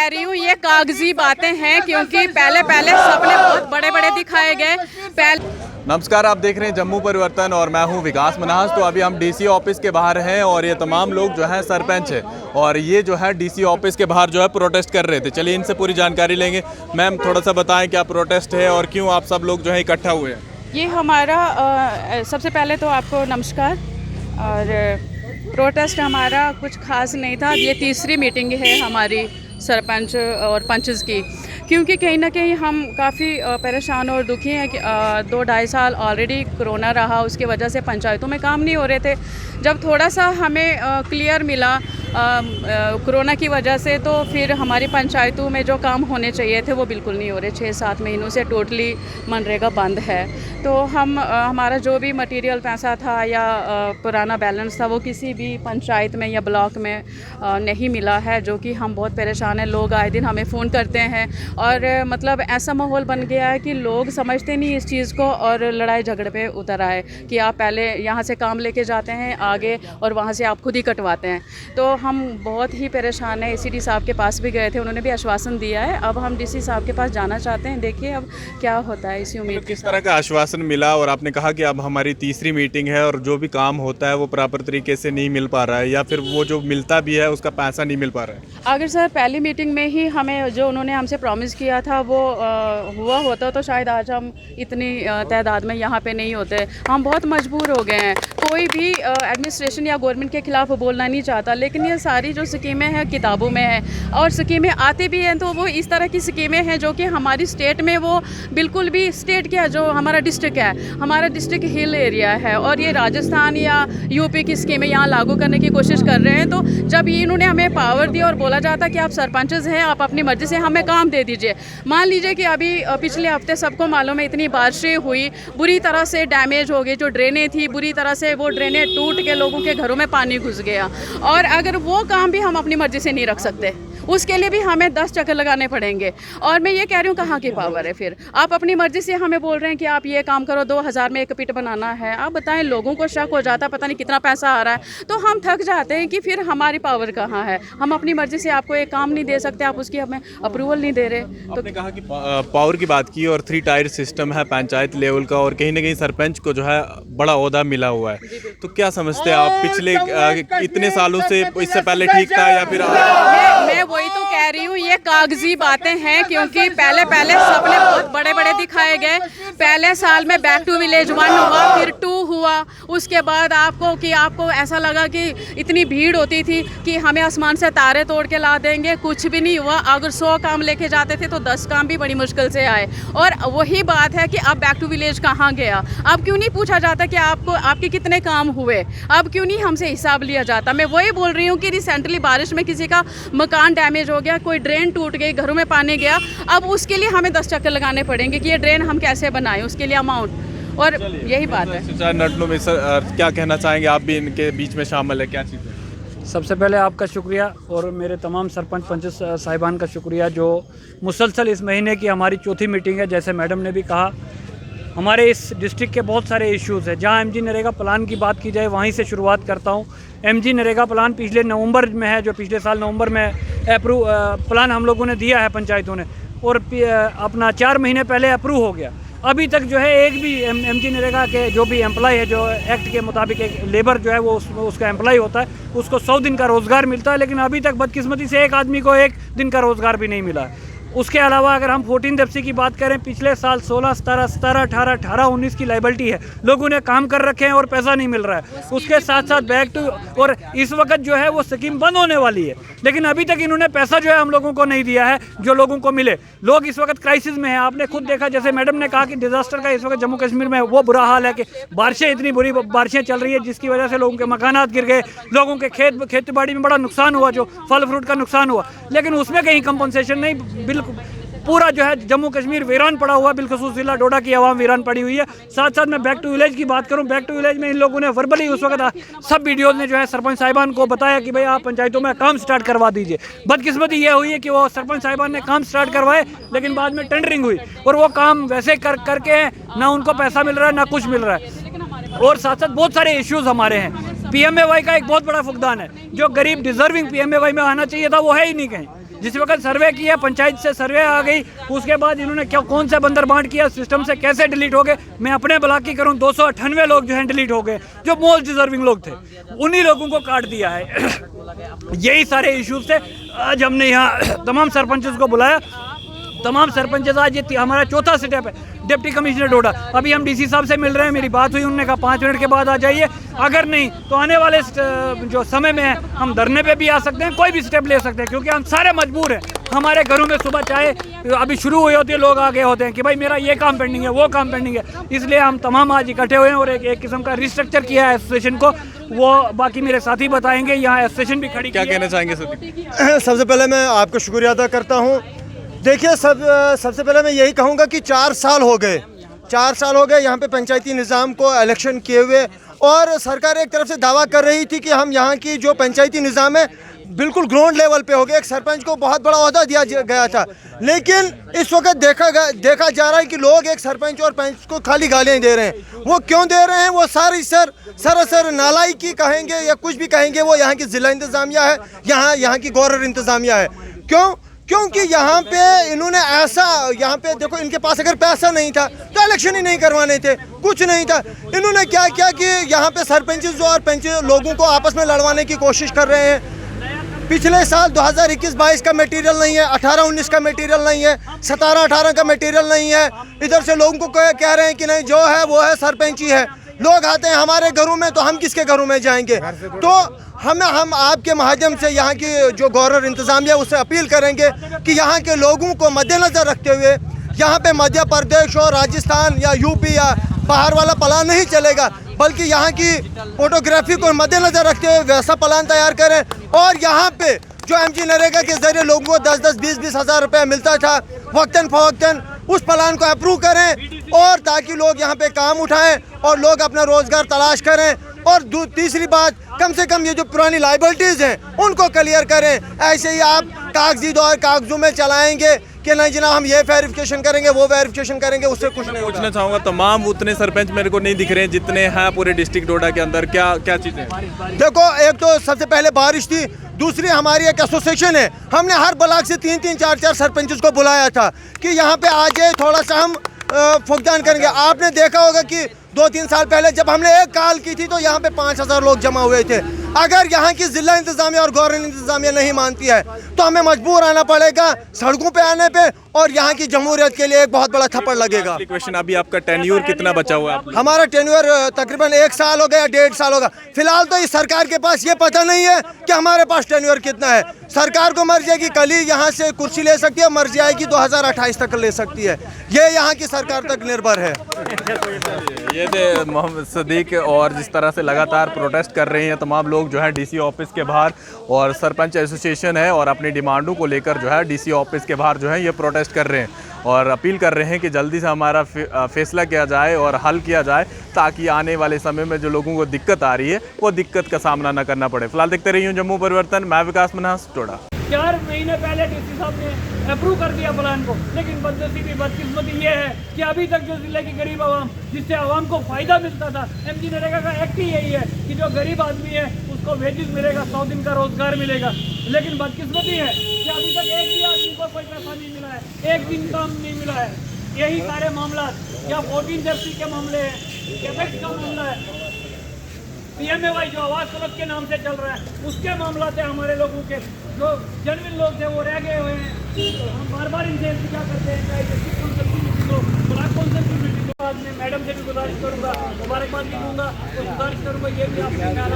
कह रही हूँ, ये कागजी बातें हैं, क्योंकि पहले सपने बहुत बड़े बड़े दिखाए गए। नमस्कार, आप देख रहे हैं जम्मू परिवर्तन और मैं हूं विकास मनास। तो अभी हम डीसी ऑफिस के बाहर हैं और ये तमाम लोग जो है सरपंच है और ये जो है डीसी ऑफिस के बाहर जो है प्रोटेस्ट कर रहे थे। चलिए इनसे पूरी जानकारी लेंगे। मैम, थोड़ा सा बताएं क्या प्रोटेस्ट है और क्यों आप सब लोग जो है इकट्ठा हुए हैं। ये हमारा सबसे पहले तो आपको नमस्कार। और प्रोटेस्ट हमारा कुछ खास नहीं था। ये तीसरी मीटिंग है हमारी सरपंच और पंचेस की, क्योंकि कहीं ना कहीं हम काफ़ी परेशान और दुखी हैं कि 2-2.5 साल ऑलरेडी कोरोना रहा, उसकी वजह से पंचायतों में काम नहीं हो रहे थे। जब थोड़ा सा हमें क्लियर मिला कोरोना की वजह से, तो फिर हमारी पंचायतों में जो काम होने चाहिए थे वो बिल्कुल नहीं हो रहे। 6-7 महीनों से टोटली मनरेगा बंद है। तो हमारा जो भी मटेरियल पैसा था या पुराना बैलेंस था वो किसी भी पंचायत में या ब्लॉक में नहीं मिला है, जो कि हम बहुत परेशान हैं। लोग आए दिन हमें फ़ोन करते हैं और मतलब ऐसा माहौल बन गया है कि लोग समझते नहीं इस चीज़ को और लड़ाई झगड़े पे उतर आए कि आप पहले यहाँ से काम लेके जाते हैं आगे और वहाँ से आप खुद ही कटवाते हैं। तो हम बहुत ही परेशान हैं। ACD साहब के पास भी गए थे, उन्होंने भी आश्वासन दिया है। अब हम DC साहब के पास जाना चाहते हैं, देखिए अब क्या होता है, इसी उम्मीद। तो किस तरह का आश्वासन मिला? और आपने कहा कि अब हमारी तीसरी मीटिंग है और जो भी काम होता है वो प्रॉपर तरीके से नहीं मिल पा रहा है, या फिर वो जो मिलता भी है उसका पैसा नहीं मिल पा रहा है। अगर सर पहली मीटिंग में ही हमें जो उन्होंने हमसे प्रॉमिस किया था वो हुआ होता तो शायद आज हम इतनी तादाद में यहाँ पे नहीं होते। हम बहुत मजबूर हो गए हैं। कोई भी एडमिनिस्ट्रेशन या गवर्नमेंट के खिलाफ बोलना नहीं चाहता, लेकिन ये सारी जो स्कीमें हैं किताबों में हैं और स्कीमें आती भी हैं तो वो इस तरह की स्कीमें हैं जो कि हमारी स्टेट में वो बिल्कुल भी, स्टेट क्या, जो हमारा डिस्ट्रिक्ट है, हमारा डिस्ट्रिक्ट हिल एरिया है और ये राजस्थान या UP की स्कीमें यहाँ लागू करने की कोशिश कर रहे हैं। तो जब ये इन्होंने हमें पावर दी और बोला जाता कि आप सरपंचेस हैं, आप अपनी मर्जी से हमें काम दे दीजिए। मान लीजिए कि अभी पिछले हफ्ते सबको मालूम है इतनी बारिशें हुई, बुरी तरह से डैमेज हो गई, जो ड्रेनें थी बुरी तरह से वो ड्रेनें टूट के लोगों के घरों में पानी घुस गया। और अगर वो काम भी हम अपनी मर्जी से नहीं रख सकते, उसके लिए भी हमें 10 चक्कर लगाने पड़ेंगे। और मैं ये कह रही हूँ, कहाँ की पावर है फिर? आप अपनी मर्जी से हमें बोल रहे हैं कि आप ये काम करो, 2000 में एक पिट बनाना है। आप बताएं, लोगों को शक हो जाता, पता नहीं कितना पैसा आ रहा है, तो हम थक जाते हैं कि फिर हमारी पावर कहाँ है। हम अपनी मर्जी से आपको एक काम नहीं दे सकते, आप उसकी हमें अप्रूवल नहीं दे रहे। तो आपने कहा कि पावर की बात की और 3 टायर सिस्टम है पंचायत लेवल का और कहीं ना कहीं सरपंच को जो है बड़ा ओहदा मिला हुआ है, तो क्या समझते हैं आप? पिछले इतने सालों से इससे पहले ठीक था या फिर? मैं वही तो कह रही हूँ, ये कागजी बातें हैं, क्योंकि पहले सपने बहुत बड़े बड़े दिखाए गए। पहले साल में बैक टू विलेज 1 हुआ, फिर 2 हुआ, उसके बाद आपको ऐसा लगा कि इतनी भीड़ होती थी कि हमें आसमान से तारे तोड़ के ला देंगे, कुछ भी नहीं हुआ। अगर 100 काम लेके जाते थे तो 10 काम भी बड़ी मुश्किल से आए। और वही बात है कि अब बैक टू विलेज कहाँ गया? अब क्यों नहीं पूछा जाता कि आपके कितने काम हुए? अब क्यों नहीं हमसे हिसाब लिया जाता? मैं वही बोल रही हूँ कि रिसेंटली बारिश में किसी का मकान डैमेज हो गया, कोई ड्रेन टूट गई, घरों में पानी गया, अब उसके लिए हमें 10 चक्कर लगाने पड़ेंगे कि ये ड्रेन हम कैसे बनाएं, उसके लिए अमाउंट। और यही बात है। नटलों में सर क्या कहना चाहेंगे? आप भी इनके बीच में शामिल है, क्या चीज़ है? सबसे पहले आपका शुक्रिया और मेरे तमाम सरपंच पंच साहिबान का शुक्रिया, जो मुसलसल इस महीने की हमारी 4थी मीटिंग है। जैसे मैडम ने भी कहा, हमारे इस डिस्ट्रिक्ट के बहुत सारे इश्यूज़ हैं। जहाँ MG नरेगा प्लान की बात की जाए वहीं से शुरुआत करता हूँ। MG नरेगा प्लान पिछले नवंबर में है, जो पिछले साल नवंबर में प्लान हम लोगों ने दिया है पंचायतों ने, और अपना 4 महीने पहले अप्रूव हो गया। अभी तक जो है एक भी MG नरेगा के जो भी एम्प्लॉय है, जो एक्ट के मुताबिक एक लेबर जो है वो उसका एम्प्लॉय होता है, उसको 100 दिन का रोज़गार मिलता है, लेकिन अभी तक बदकिस्मती से एक आदमी को 1 दिन का रोज़गार भी नहीं मिला है। उसके अलावा अगर हम 14 FC की बात करें, पिछले साल 16, 17, 17, 18, 18, 19 की लाइबिलिटी है। लोगों ने काम कर रखे हैं और पैसा नहीं मिल रहा है। उसके साथ साथ बैक टू, और इस वक्त जो है वो स्कीम बंद होने वाली है, लेकिन अभी तक इन्होंने पैसा जो है हम लोगों को नहीं दिया है जो लोगों को मिले। लोग इस वक्त क्राइसिस में हैं। आपने खुद देखा, जैसे मैडम ने कहा कि डिजास्टर का इस वक्त जम्मू कश्मीर में वो बुरा हाल है कि बारिशें, इतनी बुरी बारिशें चल रही है जिसकी वजह से लोगों के मकानात गिर गए, लोगों के खेती बाड़ी में बड़ा नुकसान हुआ, जो फल फ्रूट का नुकसान हुआ, लेकिन उसमें कहीं कंपनसेशन नहीं। बिल्कुल पूरा जो है जम्मू कश्मीर वीरान पड़ा हुआ, बिलखसूस जिला डोडा की आवाम वीरान पड़ी हुई है। साथ साथ मैं बैक टू विलेज की बात करूं, बैक टू विलेज में इन लोगों ने वर्बली उस वक्त सब वीडियोज़ ने जो है सरपंच साहिबान को बताया कि भाई आप पंचायतों में काम स्टार्ट करवा दीजिए। बदकिस्मती ये हुई है कि वो सरपंच साहिबान ने काम स्टार्ट करवाए, लेकिन बाद में टेंडरिंग हुई और वो काम वैसे करके ना उनको पैसा मिल रहा है ना कुछ मिल रहा है। और साथ साथ बहुत सारे इश्यूज़ हमारे हैं। PMAY का एक बहुत बड़ा फुकदान है। जो गरीब डिजर्विंग PMAY में आना चाहिए था वो है ही नहीं कहीं। जिस वक्त सर्वे किया, पंचायत से सर्वे आ गई, उसके बाद इन्होंने क्या कौन सा बंदर बांट किया, सिस्टम से कैसे डिलीट हो गए। मैं अपने ब्लॉक की करूं 298 लोग जो हैं डिलीट हो गए, जो मोस्ट डिजर्विंग लोग थे, उन्हीं लोगों को काट दिया है। यही सारे इश्यूज थे। आज हमने यहाँ तमाम सरपंचों को बुलाया। तमाम सरपंच आज ये हमारा चौथा स्टेप है। डिप्टी कमिश्नर डोडा, अभी हम DC साहब से मिल रहे हैं, मेरी बात हुई, उन्होंने कहा 5 मिनट के बाद आ जाइए, अगर नहीं तो आने वाले जो समय में है हम धरने पे भी आ सकते हैं, कोई भी स्टेप ले सकते हैं, क्योंकि हम सारे मजबूर हैं। हमारे घरों में सुबह चाहे अभी शुरू हुई होती है, लोग आगे होते हैं कि भाई मेरा ये काम पेंडिंग है, वो काम पेंडिंग है। इसलिए हम तमाम आज इकट्ठे हुए हैं और एक किस्म का रिस्ट्रक्चर किया है एसोसिएशन को। वो बाकी मेरे साथी बताएंगे। यहाँ एसोसिएशन भी खड़ी। क्या कहना चाहेंगे सर? सबसे पहले मैं आपका शुक्रिया अदा करता हूँ। देखिए सबसे पहले मैं यही कहूँगा कि 4 साल हो गए यहाँ पे पंचायती निज़ाम को इलेक्शन किए हुए, और सरकार एक तरफ से दावा कर रही थी कि हम यहाँ की जो पंचायती निज़ाम है बिल्कुल ग्राउंड लेवल पे हो गया। एक सरपंच को बहुत बड़ा ओहदा दिया गया था, लेकिन इस वक्त देखा जा रहा है कि लोग एक सरपंच और पंच को खाली गालियाँ दे रहे हैं। वो क्यों दे रहे हैं? वो सरासर नालायकी कहेंगे या कुछ भी कहेंगे, वो यहाँ की ज़िला इंतज़ामिया है, यहाँ की गवर्नर इंतज़ामिया है। क्योंकि यहाँ पे इन्होंने यहाँ पे देखो, इनके पास अगर पैसा नहीं था तो इलेक्शन ही नहीं करवाने थे, कुछ नहीं था। इन्होंने क्या किया कि यहाँ पे सरपंच और पंच लोगों को आपस में लड़वाने की कोशिश कर रहे हैं। पिछले साल 2021-22 का मटेरियल नहीं है, 18-19 का मटेरियल नहीं है, 17-18 का मटेरियल नहीं है। इधर से लोगों को कह रहे हैं कि नहीं, जो है वो है, सरपंच ही है। लोग आते हैं हमारे घरों में, तो हम किसके घरों में जाएंगे? तो हम आपके माध्यम से यहाँ की जो गवर्नर इंतज़ामिया उससे अपील करेंगे कि यहाँ के लोगों को मद्देनज़र रखते हुए यहाँ पे मध्य प्रदेश और राजस्थान या यूपी या बाहर वाला प्लान नहीं चलेगा, बल्कि यहाँ की फोटोग्राफी को मद्देनज़र रखते हुए वैसा प्लान तैयार करें। और यहाँ पे जो MG नरेगा के ज़रिए लोगों को 10-10, 20-20 हज़ार रुपये मिलता था वक्तन फ़वक्तन, उस प्लान को अप्रूव करें, और ताकि लोग यहाँ पे काम उठाएं और लोग अपना रोज़गार तलाश करें। और तीसरी बात, कम से कम ये जो पुरानी लाइबिलिटीज़ हैं उनको क्लियर करें। ऐसे ही आप कागजी दौर कागजों में चलाएंगे कि नहीं जनाब हम ये वेरिफिकेशन करेंगे, वो वेरिफिकेशन करेंगे, उससे कुछ नहीं। पूछना चाहूँगा, तमाम उतने सरपंच मेरे को नहीं दिख रहे हैं जितने हैं पूरे डिस्ट्रिक्ट डोडा के अंदर। क्या चीज़ें? देखो, एक तो सबसे पहले बारिश थी, दूसरी हमारी एक एसोसिएशन है। हमने हर ब्लॉक से 3-3, 4-4 सरपंचों को बुलाया था कि यहाँ पे आ जाए, थोड़ा सा हम फुकदान करेंगे। आपने देखा होगा कि 2-3 साल पहले जब हमने एक कॉल की थी तो यहाँ पे 5000 लोग जमा हुए थे। अगर यहाँ की जिला इंतजामिया और गवर्नर इंतजामिया नहीं मानती है तो हमें मजबूर आना पड़ेगा सड़कों पे आने पे, और यहाँ की जमहूरियत के लिए एक बहुत बड़ा थप्पड़ लगेगा। क्वेश्चन, अभी आपका टेन्योर कितना बचा हुआ है? हमारा टेन्योर तकरीबन 1 साल हो गया, 1.5 साल होगा। फिलहाल तो इस सरकार के पास ये पता नहीं है कि हमारे पास टेन्योर कितना है। सरकार को मर्जी है कि कल ही यहाँ से कुर्सी ले सकती है, मर्जी आएगी 2028 तक ले सकती है। ये यहाँ की सरकार तक निर्भर है। ये थे मोहम्मद सदीक, और जिस तरह से लगातार प्रोटेस्ट कर रहे हैं तमाम लोग जो है DC ऑफिस के बाहर, और सरपंच एसोसिएशन है और अपनी डिमांडों को लेकर जो है DC ऑफिस के बाहर जो है ये प्रोटेस्ट कर रहे हैं और अपील कर रहे हैं कि जल्दी से हमारा फैसला किया जाए और हल किया जाए, ताकि आने वाले समय में जो लोगों को दिक्कत आ रही है वो दिक्कत का सामना न करना पड़े। फिलहाल देखते रहिए जम्मू परिवर्तन, मैं विकास मन्हास, डोडा। 4 महीने पहले DC साहब ने अप्रूव कर दिया प्लान को, लेकिन बदकिस्मती ये है कि अभी तक जो जिले की गरीब आवाम, जिससे आवाम को फ़ायदा मिलता था, MG नरेगा का एक्ट ही यही है कि जो गरीब आदमी है उसको वेजेस मिलेगा, 100 दिन का रोजगार मिलेगा। लेकिन बदकिस्मती है कि अभी तक एक भी आदमी को कोई पैसा नहीं मिला है, एक दिन काम नहीं मिला है। यही सारे मामला, या 14 जर्सी के मामले हैं, कैपेक्स का मामला है, PMAY जो आवाज़ क्लब के नाम से चल रहा है, उसके मामला थे। हमारे लोगों के जो जेन्युइन लोग थे वो रह गए हुए हैं। हम बार बार इनसे इंतजार करते हैं, चाहे डिस्ट्रिक्ट काउंसिल की मीटिंग हो, ब्लॉक काउंसिल की मीटिंग हो। आज मैं मैडम से भी गुजारिश करूँगा, मुबारकबाद भी दूँगा और गुजारिश करूँगा ये भी आपके ख्याल